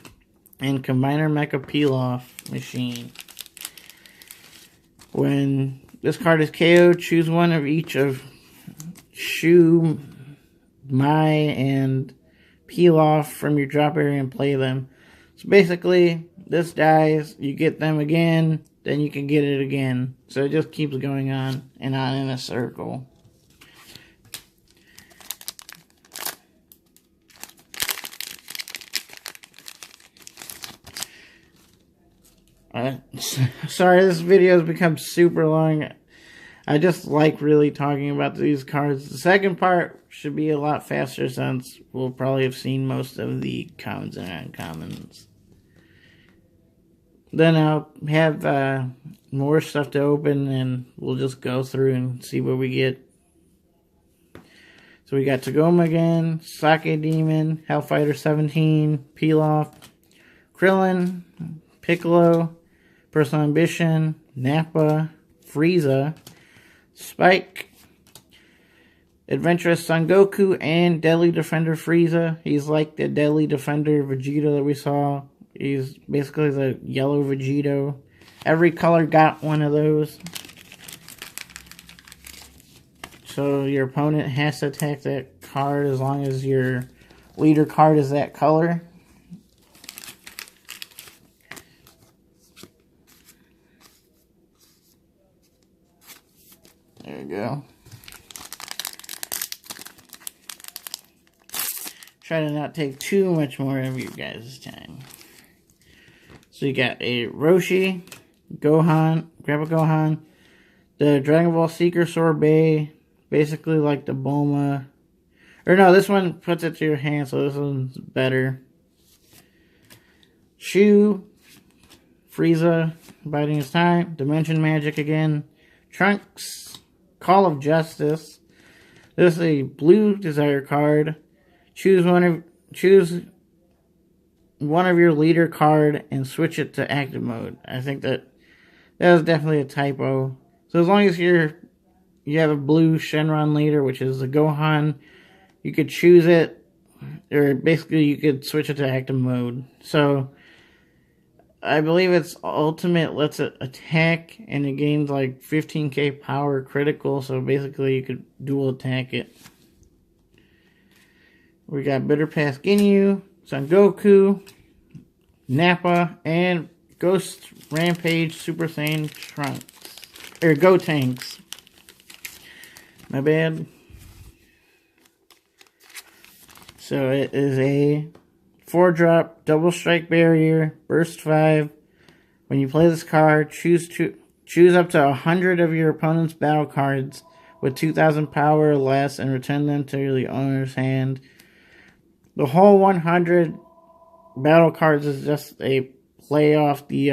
and Combiner Mecha Peel-Off Machine. When this card is KO'd, choose one of each of Shu, Mai, and Peel-Off from your drop area and play them. So basically, this dies, you get them again, then you can get it again. So it just keeps going on and on in a circle. Sorry, this video has become super long. I just like really talking about these cards. The second part should be a lot faster since we'll probably have seen most of the commons and uncommons. Then I'll have more stuff to open and we'll just go through and see what we get. So we got Tagoma again, Sake Demon, Hellfighter 17, Peel-Off, Krillin, Piccolo, Personal Ambition, Nappa, Frieza, Spike, Adventurous Son Goku, and Deadly Defender Frieza. He's like the Deadly Defender Vegeta that we saw. He's basically the yellow Vegito. Every color got one of those. So your opponent has to attack that card as long as your leader card is that color. There we go. Try to not take too much more of you guys' time. So you got a Roshi, Gohan, Grandpa Gohan. The Dragon Ball Seeker Sorbet, basically like the Bulma. Or no, this one puts it to your hand, so this one's better. Shu, Frieza, biding his time. Dimension Magic again. Trunks, Call of Justice. This is a blue desire card. Choose one of your leader card and switch it to active mode. I think that was definitely a typo. So as long as you have a blue Shenron leader, which is the Gohan, you could choose it, or basically you could switch it to active mode. So I believe its ultimate lets it attack, and it gains like 15k power critical, so basically you could dual attack it. We got Bitter Pass Ginyu, Son Goku, Nappa, and Ghost Rampage Super Saiyan Trunks. Or Gotenks. My bad. So it is a 4-drop double strike barrier, burst 5. When you play this card, choose up to 100 of your opponent's battle cards with 2,000 power or less and return them to the owner's hand. The whole 100 battle cards is just a play off the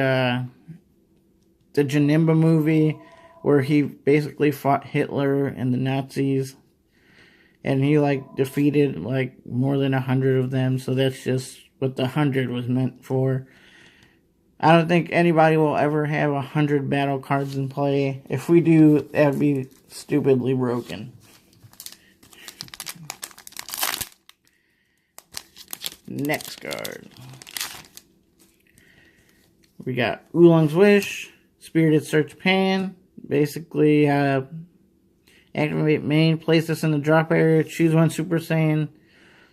Janemba movie, where he basically fought Hitler and the Nazis, and he like defeated like more than 100 of them. So that's just what the 100 was meant for. I don't think anybody will ever have 100 battle cards in play. If we do, that'd be stupidly broken. Next card. We got Oolong's Wish, Spirited Search Pan. Basically, activate main, place this in the drop area, choose one Super Saiyan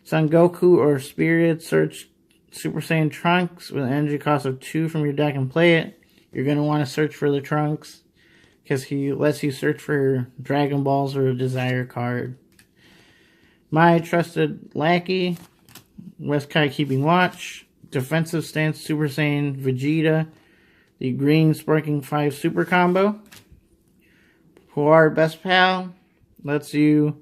Son Goku or Spirited Search Super Saiyan Trunks with an energy cost of 2 from your deck and play it. You're going to want to search for the Trunks, because he lets you search for Dragon Balls or a Desire card. My Trusted Lackey, Westkai Keeping Watch, Defensive Stance Super Saiyan Vegeta, the Green Sparking 5 Super Combo. Puar Best Pal lets you,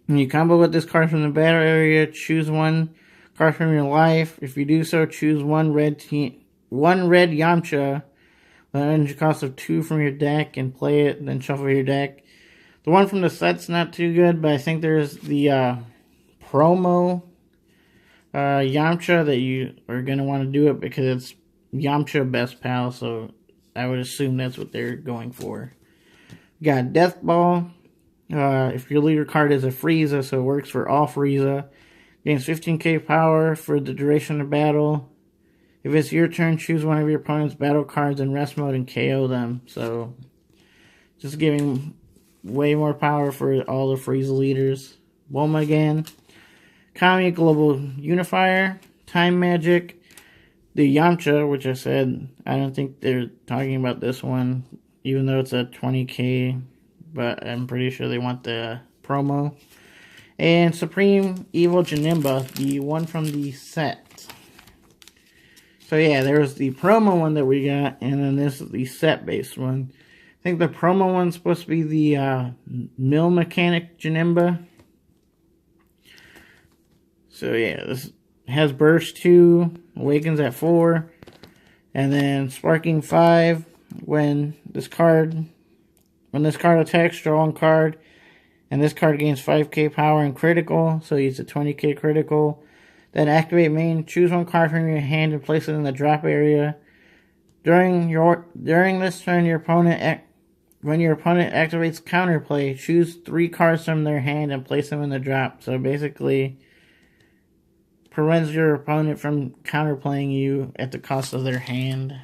when you combo with this card from the battle area, choose one card from your life. If you do so, choose one red Yamcha with an energy cost of 2 from your deck and play it, then shuffle your deck. The one from the set's not too good, but I think there's the promo Yamcha that you are going to want to do it because it's Yamcha Best Pal, so I would assume that's what they're going for. We got Death Ball. If your leader card is a Frieza, so it works for all Frieza. Gains 15k power for the duration of battle. If it's your turn, choose one of your opponent's battle cards in rest mode and KO them. So, just giving way more power for all the Frieza leaders. Bulma again. Kami Global Unifier. Time Magic. The Yamcha, which I said, I don't think they're talking about this one, even though it's a 20k, but I'm pretty sure they want the promo. And Supreme Evil Janemba, the one from the set. So yeah, there's the promo one that we got, and then this is the set-based one. I think the promo one's supposed to be the Mill Mechanic Janemba. So yeah, this has Burst 2, Awakens at 4, and then Sparking 5. When this card attacks, draw one card, and this card gains 5k power and critical, so it's a 20k critical. Then activate main, choose one card from your hand and place it in the drop area. During this turn, when your opponent activates counterplay, choose 3 cards from their hand and place them in the drop. So basically, prevents your opponent from counterplaying you at the cost of their hand.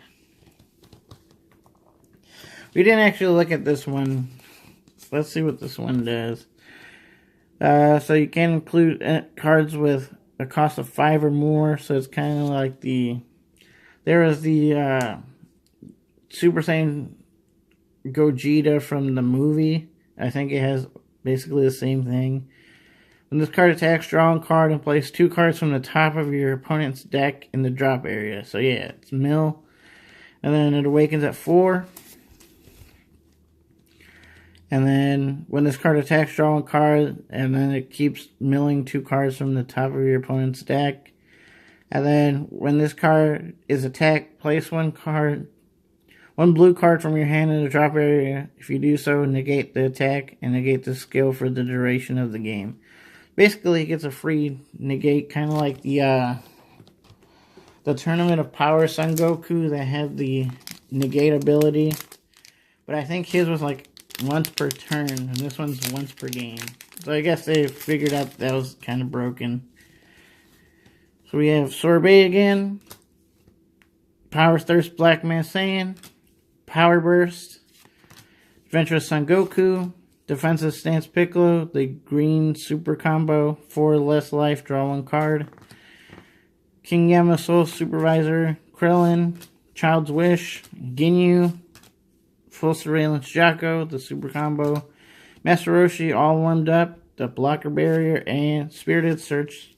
We didn't actually look at this one. Let's see what this one does. So you can include cards with a cost of 5 or more. So it's kind of like there is the Super Saiyan Gogeta from the movie. I think it has basically the same thing. When this card attacks, draw a card and place 2 cards from the top of your opponent's deck in the drop area. So yeah, it's mill. And then it awakens at 4. And then when this card attacks, draw a card, and then it keeps milling 2 cards from the top of your opponent's deck. And then when this card is attacked, place 1 blue card from your hand in the drop area. If you do so, negate the attack and negate the skill for the duration of the game. Basically, it gets a free negate, kind of like the Tournament of Power Son Goku that had the negate ability. But I think his was like once per turn, and this one's once per game. So I guess they figured out that was kind of broken. So we have Sorbet again, Power Thirst Black Man Saiyan, Power Burst, Adventurous Son Goku, Defensive Stance Piccolo, the green super combo, 4 less life, draw 1 card, King Yama Soul Supervisor, Krillin, Child's Wish, Ginyu, Full Surveillance Jocko, the super combo, Master Roshi, all warmed up, the blocker barrier, and Spirited Search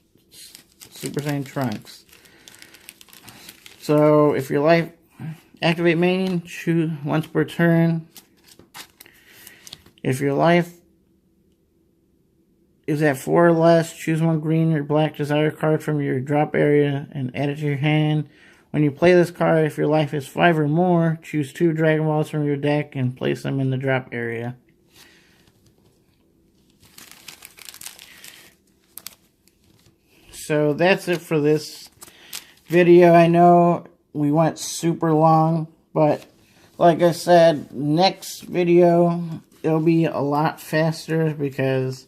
Super Saiyan Trunks. So if your life activate main, choose once per turn. If your life is at 4 or less, choose 1 green or black desire card from your drop area and add it to your hand. When you play this card, if your life is 5 or more, choose 2 Dragon Balls from your deck and place them in the drop area. So that's it for this video. I know we went super long, but like I said, next video it'll be a lot faster because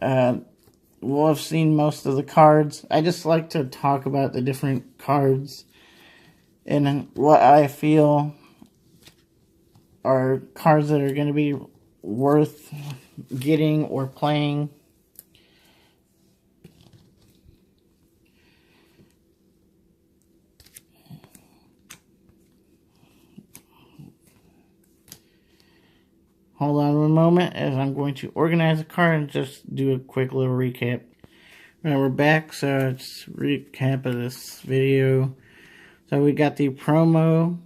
we'll have seen most of the cards. I just like to talk about the different cards and what I feel are cards that are going to be worth getting or playing. Hold on one moment as I'm going to organize the card and just do a quick little recap. Alright, we're back, so just recap of this video. So we got the promo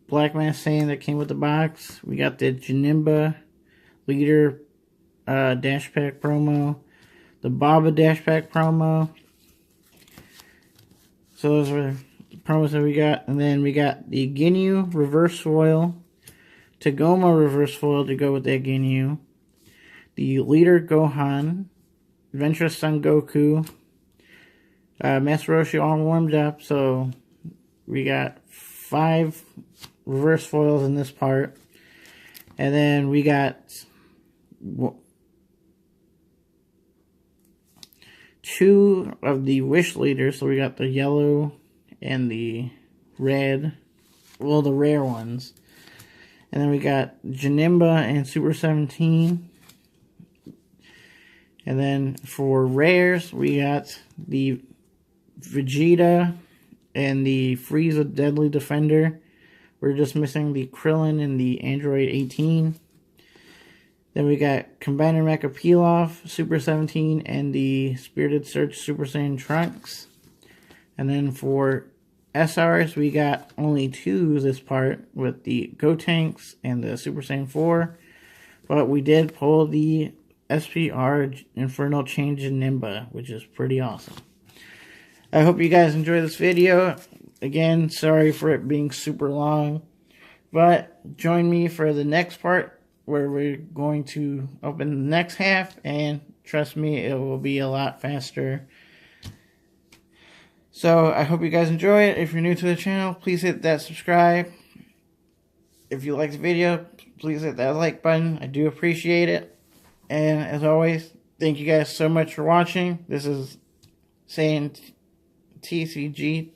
Black Man Saiyan that came with the box. We got the Janemba Leader Dash Pack promo. The Baba Dash Pack promo. So those are the promos that we got. And then we got the Ginyu Reverse Foil. Tagoma Reverse Foil to go with that Ginyu. The Leader Gohan. Adventurous Son Goku. Master Roshi all warmed up. So we got 5 reverse foils in this part. And then we got 2 of the Wish Leaders. So we got the yellow and the red. Well, the rare ones. And then we got Janemba and Super 17. And then for rares, we got the Vegeta and the Frieza Deadly Defender. We're just missing the Krillin and the Android 18. Then we got Combiner Mecha Pilaf, Super 17, and the Spirited Search Super Saiyan Trunks. And then for SRs, we got only 2 this part with the Gotenks and the Super Saiyan 4. But we did pull the SPR Infernal Change in Nimba, which is pretty awesome. I hope you guys enjoy this video. Again, sorry for it being super long. But join me for the next part where we're going to open the next half. And trust me, it will be a lot faster. So, I hope you guys enjoy it. If you're new to the channel, please hit that subscribe. If you like the video, please hit that like button. I do appreciate it. And as always, thank you guys so much for watching. This is Saiyan TCG